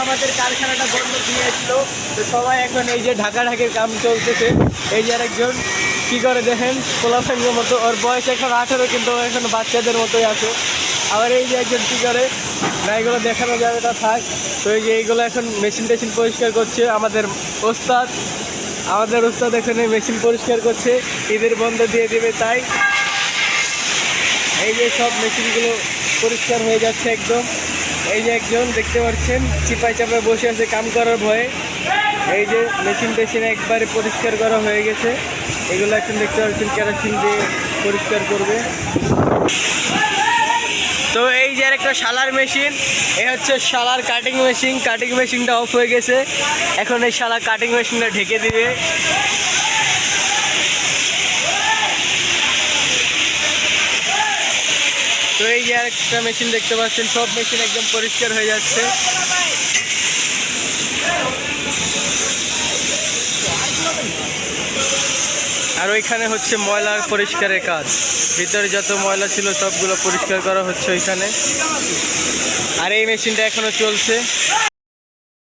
আমাদের কারখানাটা বন্ধ দিয়েছিল, তো সবাই এখন এই যে ঢাকাঢাকির কাম চলতেছে। এই যে আরেকজন কি করে দেখেন, পোলাফেঙ্গের মতো, ওর বয়স এখন 18, কিন্তু ও এখন বাচ্চাদের মতোই আছে। আবার এই যে একজন কি করে, না এগুলো দেখানো যাবে না থাক। তো এই যে এইগুলো এখন মেশিন টেশিন পরিষ্কার করছে ওস্তাদ আমাদের ওস্তাদ এখানে মেশিন পরিষ্কার করছে, ঈদের বন্ধ দিয়ে দেবে তাই। এই যে সব মেশিনগুলো পরিষ্কার হয়ে যাচ্ছে একদম। এই যে একজন দেখতে পাচ্ছেন চিপায় চাপায় বসে আছে কাম করার ভয়ে। এই যে মেশিন টেশিন একবারে পরিষ্কার করা হয়ে গেছে। এগুলো এখন দেখতে পাচ্ছেন কেরোসিন দিয়ে পরিষ্কার করবে। তো এই যে একটা শালার মেশিন, এ হচ্ছে শালার কাটিং মেশিন। কাটিং মেশিনটা অফ হয়ে গেছে, এখন এই শালা কাটিং মেশিনটা ঢেকে দিবে। তো এই যে আরেকটা মেশিন দেখতে পাচ্ছেন, সব মেশিন একদম পরিষ্কার হয়ে যাচ্ছে। আর ওইখানে হচ্ছে ময়লার পরিষ্কারের কাজ, ভিতরে যত ময়লা ছিল সবগুলো পরিষ্কার করা হচ্ছে ওইখানে। আর এই মেশিনটা এখনো চলছে।